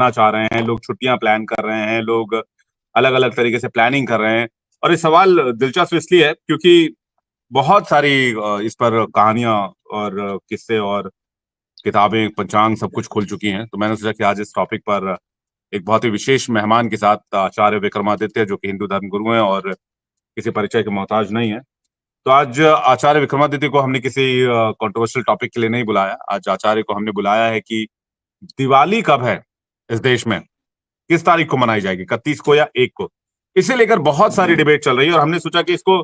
ना चाह रहे हैं, लोग छुट्टियाँ प्लान कर रहे हैं, लोग अलग-अलग तरीके से प्लानिंग कर रहे हैं। और ये सवाल दिलचस्प इसलिए है क्योंकि बहुत सारी इस पर कहानियाँ और किस्से और किताबें, पंचांग सब कुछ खुल चुकी हैं। तो मैंने सोचा कि आज इस टॉपिक पर एक बहुत ही विशेष मेहमान के साथ आचार्य विक्रमादित्य जो कि हिंदू धर्म गुरु हैं और किसी परिचय के मोहताज नहीं है। तो आज आचार्य विक्रमादित्य को हमने किसी कंट्रोवर्शियल टॉपिक के लिए नहीं बुलाया। आज आचार्य को हमने बुलाया है कि दिवाली कब है इस देश में? किस तारीख को मनाई जाएगी? 31 को या 1 को? इसे लेकर बहुत सारी डिबेट चल रही है और हमने सोचा कि इसको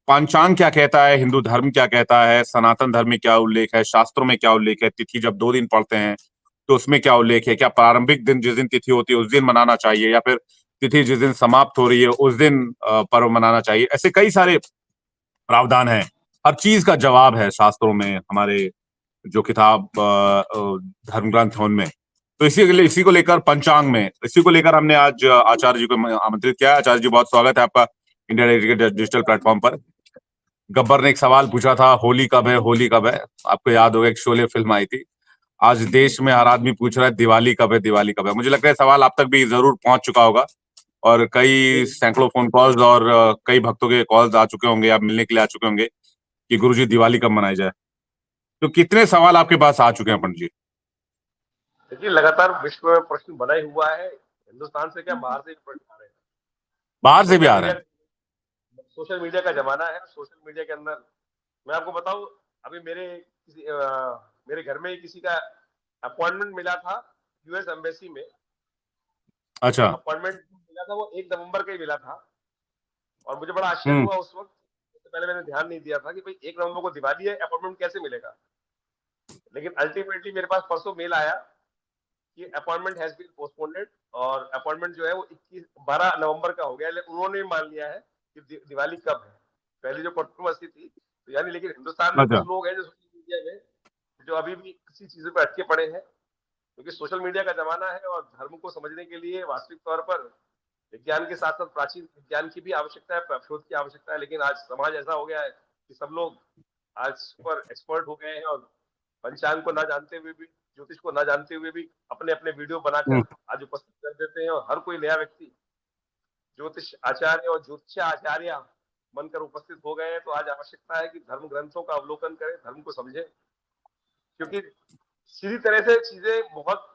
पंचांग क्या कहता है, हिंदू धर्म क्या कहता है, सनातन धर्म में क्या उल्लेख है, शास्त्रों में क्या उल्लेख है, तिथि जब 2 दिन पड़ते हैं, तो उसमें क्या उल्लेख है? क्या प्रारंभिक दिन जिस दिन तिथि होती है, उस दिन मनाना चाहिए या फिर तिथि जिस दिन समाप्त हो रही है, उस दिन पर्व मनाना चाहिए? ऐसे कई सारे प्रावधान हैं। हर चीज़ का जवाब है शास्त्रों में, हमारे जो किताब धर्म ग्रंथ हैं उनमें। तो इसी को लेकर पंचांग में, इसी को लेकर हमने आज आचार्य जी को आमंत्रित किया है। आचार्य जी बहुत स्वागत है आपका इंडिया डिजिटल प्लेटफॉर्म पर। गब्बर ने एक सवाल पूछा था, होली कब है, होली कब है? आपको याद होगा एक शोले फिल्म आई थी। आज देश में हर आदमी पूछ रहा है दिवाली कब है, दिवाली कब है? मुझे लगता है सवाल आप तक भी ज़रूर पहुंच चुका होगा और कई सैकड़ों फोन कॉल्स और कई भक्तों के कॉल्स आ चुके होंगे या मिलने के लिए आ चुके होंगे कि गुरुजी दिवाली कब मनाई जाए। तो कितने सवाल आपके पास आ चुके हैं पंडित जी? देखिए, लगातार विश्व में प्रश्न बना ही हुआ है। हिंदुस्तान से क्या, बाहर से भी प्रश्न आ रहे हैं। बाहर से भी सोशल आ रहे मीडिया हैं। सोशल मीडिया का जमाना है। सोशल मीडिया के अंदर मैं आपको बताऊं, अभी मेरे घर में ही किसी का अपॉइंटमेंट मिला था यूएस एम्बेसी में। अच्छा। अपॉइंटमेंट मिला था, वो 1 नवंबर का ही मिला था। और मुझे बड़ा आश्चर्य हुँ। हुआ उस वक्त। उससे पहले मैंने ध्यान नहीं दिया था कि भाई 1 नवंबर को दिवाली है, अपॉइंटमेंट कैसे मिलेगा। लेकिन अल्टीमेटली मेरे पास परसों मेल आया कि अपॉइंटमेंट हैज बीन पोस्टपोन्डेड, और अपॉइंटमेंट जो है वो 12 नवंबर का हो गया। लेकिन उन्होंने मान लिया है कि दिवाली कब है। पहले जो कंट्रोवर्सी थी, तो यानी, लेकिन हिंदुस्तान में अच्छा। कुछ लोग हैं जो सोशल मीडिया में जो अभी भी किसी चीजों पे अटके पड़े हैं, क्योंकि सोशल मीडिया का जमाना है और धर्म को समझने के लिए वास्तविक तौर पर विज्ञान के साथ साथ प्राचीन विज्ञान की भी आवश्यकता है, शोध की आवश्यकता है। लेकिन आज समाज ऐसा हो गया है कि सब लोग आज सुपर एक्सपर्ट हो गए हैं, और पंचांग को ना जानते हुए भी, ज्योतिष को ना जानते हुए भी अपने अपने वीडियो बनाकर हुँ। आज उपस्थित कर देते हैं। और हर कोई नया व्यक्ति ज्योतिष आचार्य और ज्योतिष आचार्य बनकर उपस्थित हो गए हैं। तो आज आवश्यकता है कि धर्म ग्रंथों का अवलोकन करें, धर्म को समझें, क्योंकि सीधी तरह से चीजें बहुत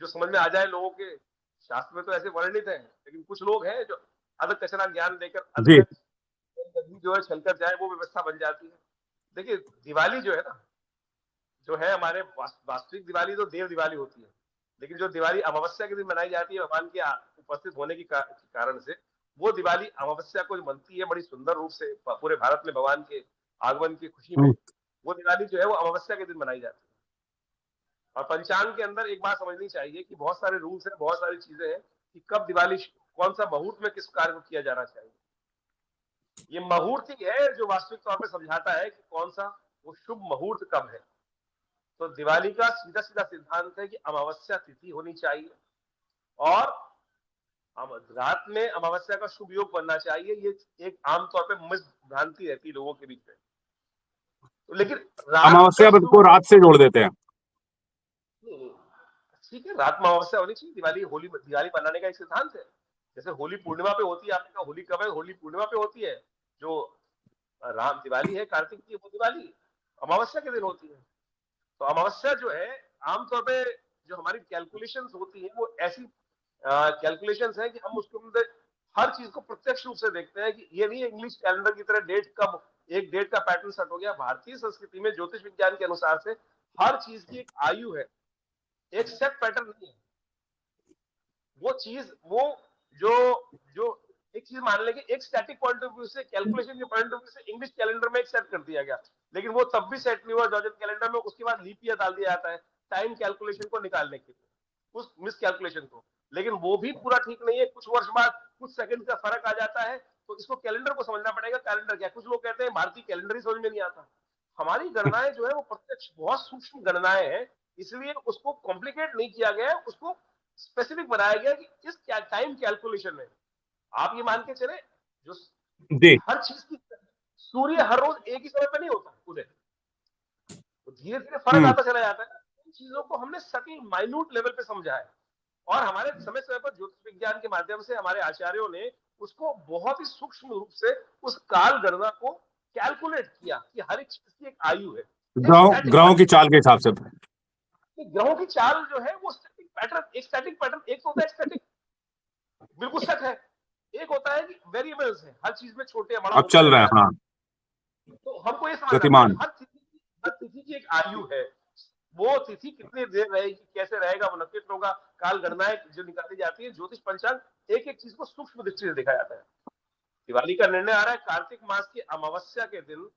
जो समझ में आ जाए लोगों के, शास्त्र में तो ऐसे वर्णित है, लेकिन कुछ लोग हैं जो अधक कचरा ज्ञान देकर जी। अधकच जो है छलकर जाए, वो व्यवस्था बन जाती है। देखिए, दिवाली जो है ना, जो है हमारे वास्तविक दिवाली तो देव दिवाली होती है, लेकिन जो दिवाली अमावस्या के दिन मनाई जाती है भगवान के उपस्थित होने की कारण से, वो दिवाली अमावस्या को मनती है बड़ी सुंदर रूप से पूरे भारत में भगवान के आगमन की खुशी में। हुँ। वो दिवाली जो है वो अमावस्या के दिन मनाई जाती है। और पंचांग के अंदर एक बात समझनी चाहिए कि बहुत सारे रूल्स हैं, बहुत सारी चीजें हैं कि कब दिवाली, कौन सा मुहूर्त में किस कार्य को किया जाना चाहिए। ये मुहूर्त ही है जो वास्तविक तौर पर समझाता है कि कौन सा वो शुभ मुहूर्त कब है। तो दिवाली का सीधा सीधा सिद्धांत है कि अमावस्या तिथि होनी चाहिए, और रात में अमावस्या का शुभ योग बनना चाहिए। ये एक आमतौर पे भ्रांति रहती है लोगों के बीच में। तो लेकिन रात का अमावस्या को शुभ, रात से जोड़ देते हैं। ठीक है, रात में अमावस्या होनी चाहिए। दिवाली मनाने का एक सिद्धांत है। जैसे होली पूर्णिमा पे होती है, आपने कहा होली कब है, होली पूर्णिमा पे होती है। जो राम दिवाली है कार्तिक की, वो दिवाली अमावस्या के दिन होती है। तो अमावस्या जो है, आमतौर पे जो हमारी कैलकुलेशंस होती है, वो ऐसी कैलकुलेशंस है कि हम उसके अंदर हर चीज को प्रत्यक्ष रूप से देखते हैं। कि ये नहीं है इंग्लिश कैलेंडर की तरह डेट कब, एक डेट का पैटर्न सेट हो गया। भारतीय संस्कृति में ज्योतिष विज्ञान के अनुसार से हर चीज की एक आयु है, एक सेट पैटर्न नहीं है। वो चीज, वो जो जो एक चीज मान लेंगे, एक स्टैटिक पॉइंट ऑफ व्यू से, कैलकुलेशन के पॉइंट ऑफ व्यू से इंग्लिश कैलेंडर में एक सेट कर दिया गया, लेकिन वो तब भी सेट नहीं हुआ जॉर्जियन कैलेंडर में। उसके बाद लीप ईयर डाल दिया जाता है टाइम कैलकुलेशन को निकालने के लिए, उस मिस कैलकुलेशन को। लेकिन वो भी पूरा ठीक नहीं है। कुछ वर्ष बाद कुछ सेकंड का फर्क आ जाता है। तो इसको कैलेंडर को समझना पड़ेगा। कैलेंडर क्या, कुछ लोग कहते हैं भारतीय कैलेंडर ही समझ में नहीं आता। हमारी गणनाएं जो है वो प्रत्यक्ष बहुत सूक्ष्म गणनाएं हैं, इसलिए उसको कॉम्प्लिकेट नहीं किया गया है, उसको स्पेसिफिक बनाया गया कि इस टाइम कैलकुलेशन में आप ये मान के चले, जो जी। हर चीज की, सूर्य हर रोज एक ही समय पे नहीं होता उदय, तो धीरे धीरे फर्क हुँ। आता चला जाता है। इन चीजों को हमने सटीक माइन्यूट लेवल पे समझा है। और हमारे समय समय पर ज्योतिष विज्ञान के माध्यम से हमारे आचार्यों ने उसको बहुत ही सूक्ष्म रूप से उस काल गणना को कैलकुलेट किया कि हर एक चीज की एक आयु है, एक ग्रहों स्टैटिक ग्रहों पैटर्न। की चाल के हिसाब से। ग्रहों की चाल जो है वो स्टैटिक पैटर्न, एक स्टैटिक पैटर्न, एक तो होता है स्टैटिक, बिल्कुल सच है। एक होता है कि वेरिएबल्स है, हर चीज में छोटे या बड़ा अब होता चल रहे रहता हैं, है। हाँ। तो हमको ये समझना है भाई, गतिमान। हर तिथि की एक आयु है। वो तिथि कितनी देर रहेगी, कैसे रहेगा, वो नक्षत्र होगा, काल गणनाएं जो निकाली जाती है, ज्योतिष पंचांग, एक एक चीज को सूक्ष्म दृष्टि से देखा जाता है। दिवाली का निर्णय आ रहा है, कार्तिक मास की अमावस्या के दिन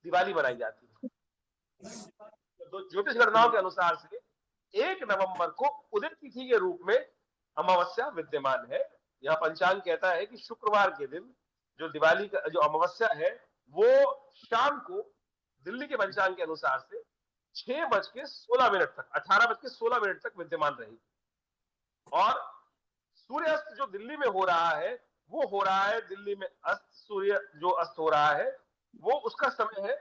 दिवाली मनाई जाती है। तो ज्योतिष गणनाओं के अनुसार से 1 नवंबर को उदित तिथि के रूप में अमावस्या विद्यमान है। यह पंचांग कहता है कि शुक्रवार के दिन जो दिवाली का जो अमावस्या है वो शाम को दिल्ली के पंचांग के अनुसार से 6:16 तक, 18:16 तक विद्यमान रहेगी। और सूर्यास्त जो दिल्ली में हो रहा है वो हो रहा है दिल्ली में अस्त, सूर्य जो अस्त हो रहा है वो उसका समय है,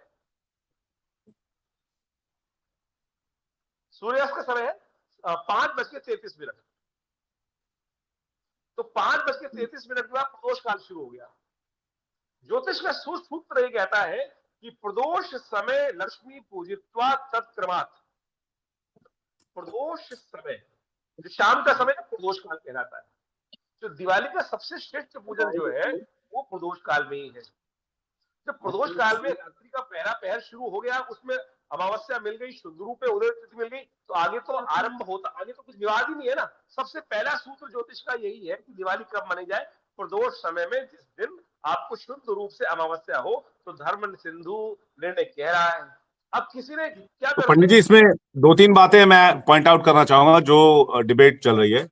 सूर्यास्त का समय है 5:33। तो 5:33 के बाद प्रदोष काल शुरू हो गया। ज्योतिष का सूत्र ये कहता है कि प्रदोष समय लक्ष्मी पूजित्वा तत्क्रमात्। प्रदोष समय जो शाम का समय प्रदोष काल कहलाता है। तो दिवाली का सबसे श्रेष्ठ पूजन जो है वो प्रदोष काल में ही है। जब प्रदोष काल में रात्रि का पहला पहर शुरू हो गया, उसमें अमावस्या मिल गई, शुद्ध रूप में उदय तिथि मिल गई, तो आगे तो आरंभ होता, आगे तो कुछ विवाद ही नहीं है ना। सबसे पहला सूत्र ज्योतिष का यही है कि दिवाली कब मनाई जाए, प्रदोष समय में, जिस दिन आपको शुद्ध रूप से अमावस्या हो। तो धर्म सिंधु निर्णय कह रहा है। अब किसी ने क्या तो कर पंडित दिया। जी, इसमें दो तीन बातें मैं पॉइंट आउट करना चाहूंगा जो डिबेट चल रही है।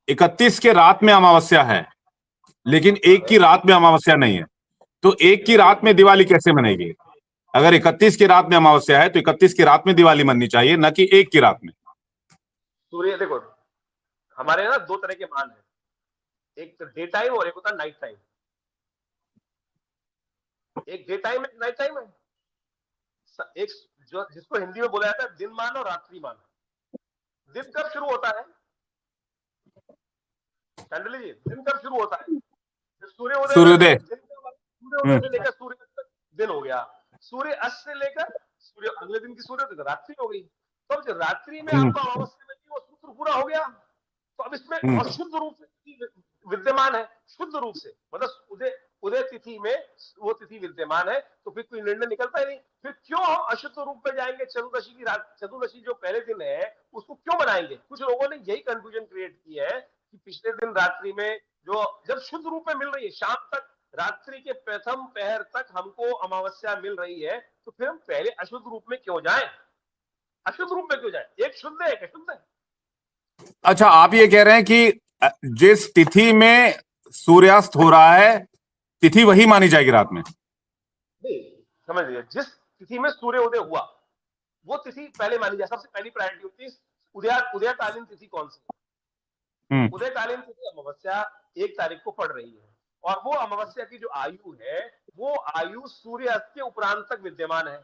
31 के रात में अमावस्या है, लेकिन एक की रात में अमावस्या नहीं है। तो एक की रात में दिवाली कैसे मनेगी? अगर 31 की रात में अमावस्या है तो 31 की रात में दिवाली मननी चाहिए, न कि एक की रात में। सूर्य देखो, हमारे ना दो तरह के मान है, एक डे टाइम और एक होता है नाइट टाइम। एक डे टाइम है, नाइट टाइम है। एक जो जिसको हिंदी में बोला जाता है दिन मान और रात्रि मान। दिन कब शुरू होता है चंडली जी, दिन कब शुरू होता है? जब सूर्योदय होता है, सूर्योदय। दिन का सूर्योदय हम्म। से लेकर सूर्य तक दिन हो गया। सूर्य अस्त से लेकर सूर्य अगले दिन की सूर्योदय तक रात्रि हो गई। तो जो रात्रि में हम्म। आपको अमावस्या मिली वो सूत्र पूरा हो गया। तो अब इसमें हम्म। अशुद्ध रूप से विद्यमान है, शुद्ध रूप से मतलब उदय उदय तिथि में वो तिथि विद्यमान है, तो फिर कोई निर्णय निकलता ही नहीं। फिर क्यों हम अशुद्ध रूप में जाएंगे? चतुर्दशी की रात, चतुर्दशी जो पहले दिन है उसको क्यों बनाएंगे? कुछ लोगों ने यही कंफ्यूजन क्रिएट की है कि पिछले दिन रात्रि में जो जब शुद्ध रूप में मिल रही है, शाम तक, रात्रि के प्रथम पहर तक हमको अमावस्या मिल रही है, तो फिर हम पहले अशुद्ध रूप में क्यों जाएं? अशुद्ध रूप में क्यों जाएं? एक शुद्ध है, एक अशुद्ध है। अच्छा, आप ये कह रहे हैं कि जिस तिथि में सूर्यास्त हो रहा है, तिथि वही मानी जाएगी रात में? नहीं, समझ लीजिए, जिस तिथि में सूर्योदय हुआ वो तिथि पहले मानी जाए। सबसे पहली प्रायोरिटी होती है उदयकालीन तिथि कौन सी? हम्म। उदयकालीन तिथि अमावस्या 1 तारीख को पड़ रही है, और वो अमावस्या की जो आयु है वो आयु सूर्य अस्त के उपरांत तक विद्यमान है।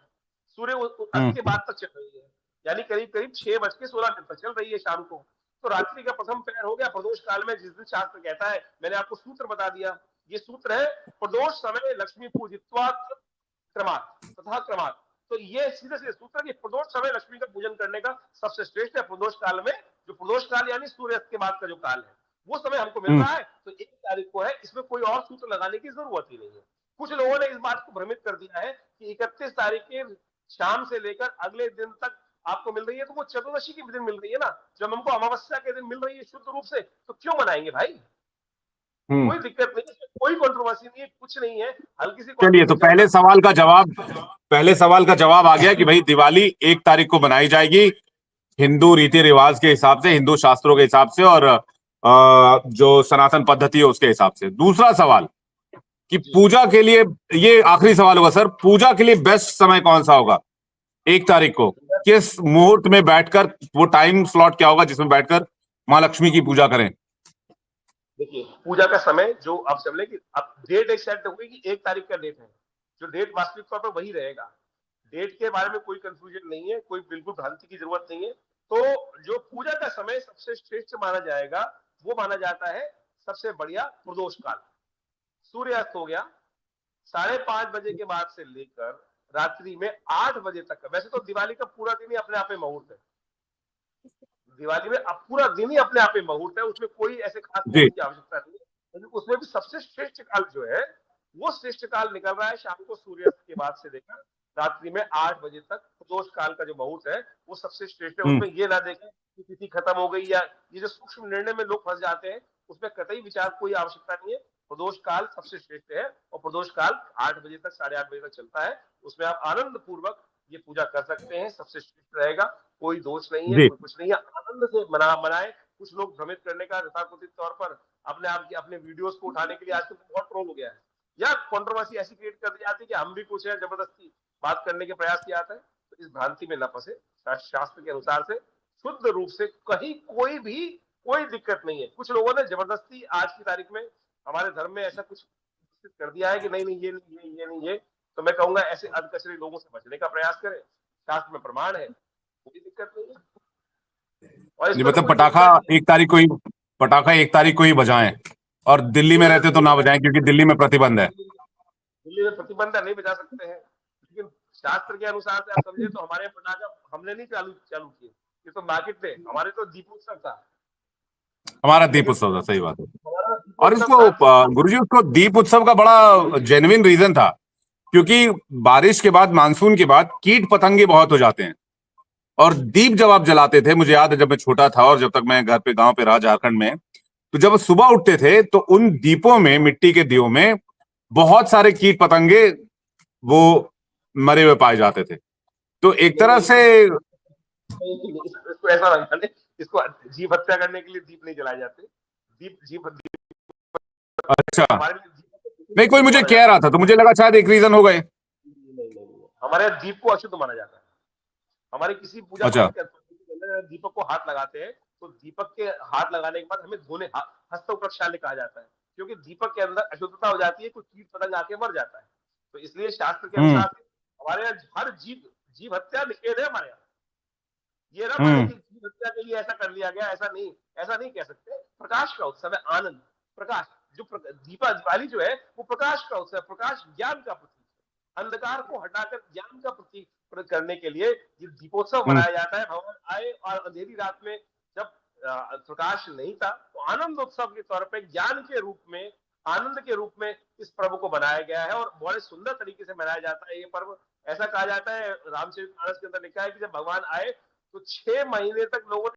सूर्य अस्त के हम्म। बाद तक चल रही है, यानी करीब करीब 6:16 तक चल रही है शाम को। तो रात्रि का प्रथम पहर हो गया प्रदोष काल में, जिस दिन शास्त्र कहता है, मैंने आपको सूत्र बता दिया। ये सूत्र है, प्रदोष समय लक्ष्मी पूजित्वा क्रमात् तथा क्रमात्। तो ये सीधे सीधे सूत्र है कि प्रदोष समय लक्ष्मी का पूजन करने का सबसे श्रेष्ठ है। प्रदोष काल में, जो प्रदोष काल यानी सूर्यास्त के बाद का जो काल है, वो समय हमको मिल हम्म। रहा है। तो 1 तारीख को है, इसमें कोई और सूत्र लगाने की जरूरत ही नहीं है। कुछ लोगों ने इस बात को भ्रमित कर दिया है कि 31 तारीख के शाम से लेकर अगले दिन तक आपको मिल रही है, तो वो चतुर्दशी के दिन मिल रही है ना। जब हमको अमावस्या के दिन मिल रही है शुद्ध रूप से, तो क्यों मनाएंगे भाई? हम्म। कोई दिक्कत नहीं है, कोई कंट्रोवर्सी नहीं है, कुछ नहीं है। हल्की सी चलिए, तो कंट्रोवर्सी चल रहा पहले सवाल का जवाब आ गया कि भाई दिवाली 1 तारीख को बनाई जाएगी, हिंदू रीति रिवाज के हिसाब से, हिंदू शास्त्रों के हिसाब से, और जो सनातन पद्धति है उसके हिसाब से। दूसरा सवाल कि जी। पूजा के लिए, ये आखिरी सवाल होगा सर, पूजा के लिए बेस्ट समय कौन सा होगा 1 तारीख को? किस मुहूर्त में बैठकर, वो टाइम स्लॉट क्या होगा जिसमें बैठकर माँ लक्ष्मी की पूजा करें? देखिए, पूजा का समय जो आप समझ कि अब डेट एक सेट होगी कि 1 तारीख का डेट है, जो डेट वास्तविक तौर पर वही रहेगा। डेट के बारे में कोई कंफ्यूजन नहीं है, कोई बिल्कुल भ्रांति की जरूरत नहीं है। तो जो पूजा का समय सबसे श्रेष्ठ माना जाएगा वो माना जाता है सबसे बढ़िया प्रदोष काल। सूर्यास्त हो गया 5:30 बजे के बाद से लेकर रात्रि में 8 बजे तक का। वैसे तो दिवाली का पूरा दिन ही अपने आप में मुहूर्त है, दिवाली में अब पूरा दिन ही अपने आप में मुहूर्त है, उसमें कोई ऐसे खास जी। मुहूर्त की आवश्यकता नहीं है। लेकिन उसमें भी सबसे श्रेष्ठ काल जो है वो श्रेष्ठ काल निकल रहा है शाम को सूर्यास्त के बाद से लेकर रात्रि में 8 बजे तक। प्रदोष काल का जो मुहूर्त है वो सबसे श्रेष्ठ है। हम्म। उसमें ये ना देखें कि तिथि खत्म हो गई, या ये जो सूक्ष्म निर्णय में लोग फंस जाते हैं उसमें कतई विचार कोई आवश्यकता नहीं है। प्रदोष काल सबसे श्रेष्ठ है और प्रदोष काल 8 बजे तक 8:30 बजे तक चलता है। उसमें आप आनंद पूर्वक ये पूजा कर सकते हैं, सबसे श्रेष्ठ रहेगा। कोई दोष नहीं है, जी। कोई कुछ नहीं है, आनंद से मनाए। कुछ लोग भ्रमित करने का यथाकथित तौर पर अपने आप की अपने वीडियोस को उठाने के लिए आजकल बहुत ट्रोल हो गया है, या कंट्रोवर्सी ऐसी क्रिएट कर दी जाती है कि हम भी कुछ है, जबरदस्ती बात करने के प्रयास किया जाता है। तो इस भ्रांति में न फंसे। शास्त्र के अनुसार से शुद्ध रूप से कहीं कोई दिक्कत नहीं है। कुछ लोगों ने जबरदस्ती आज की तारीख में हमारे धर्म में ऐसा कुछ कर दिया है कि नहीं नहीं ये नहीं ये नहीं ये, तो मैं कहूंगा ऐसे अधकचरे लोगों से बचने का प्रयास करें। शास्त्र में प्रमाण है, कोई दिक्कत नहीं है और जी, इसमें तो मतलब कोई चिंता नहीं है। पटाखा 1 तारीख को ही बजाएं, और दिल्ली में रहते तो ना बजाएं क्योंकि दिल्ली में प्रतिबंध है। दिल्ली में प्रतिबंध नहीं बजा सकते हैं, लेकिन शास्त्र के अनुसार से आप समझे तो हमारे पटाखा हमने नहीं चालू चालू किए, ये तो मार्केट में हमारे तो दीपोत्सव था। हमारा दीप लेकिन उत्सव था, सही बात है। हमारा और दीपोत्सव इसको था जिसमें गुरुजी, उसको दीप उत्सव का बड़ा जेन्युइन रीजन था, क्योंकि बारिश के बाद, मानसून के बाद कीट पतंगे बहुत हो जाते हैं। और दीप जब आप जलाते थे, मुझे याद है जब मैं छोटा था और जब तक मैं घर पे, गांव पे रहा झारखंड में, तो जब सुबह उठते थे तो उन दीपों में, मिट्टी के दियों में बहुत सारे कीट पतंगे वो मरे हुए पाए जाते थे। तो एक नहीं तरह नहीं से। इसको ऐसा रंगा नहीं, इसको जीव हत्या करने के लिए दीप नहीं जलाए जाते। दीप जीव अच्छा। हमारे लिए दीप नहीं, कोई अशुद्ध मुझे माना कह जाता रहा था तो मुझे लगा शायद एक रीजन हो गए। नहीं, हमारे यहाँ दीप को अशुद्ध माना जाता है। हमारे किसी पूजा अच्छा। पाठ के अंदर दीपक को हाथ लगाते हैं तो दीपक के हाथ लगाने के बाद हमें धोने, हस्त प्रक्षाल्य कहा जाता है, क्योंकि दीपक के अंदर अशुद्धता हो जाती है, कुछ कीट पतंग आके मर जाता है। तो इसलिए शास्त्र के हम्म। अनुसार हमारे यहाँ हर जीव हत्या निषेध है हमारे यहाँ। ये ना माने हम्म। कि जीव हत्या के लिए ऐसा कर लिया गया, ऐसा नहीं कह सकते। प्रकाश का उत्सव है, आनंद, प्रकाश। जो दिवाली जो है वो प्रकाश का उत्सव है, प्रकाश ज्ञान का प्रतीक है। अंधकार को हटाकर ज्ञान का प्रतीक करने के लिए ये दीपोत्सव हम्म। मनाया जाता है। भगवान आए और अंधेरी रात में जब प्रकाश नहीं था तो आनंद उत्सव के तौर पर ज्ञान के रूप में, आनंद के रूप में इस पर्व को बनाया गया है और बड़े सुंदर तरीके से मनाया जाता है ये पर्व। ऐसा कहा जाता है, रामचरितमानस के अंदर लिखा है कि जब भगवान आए तो 6 महीने तक लोगों ने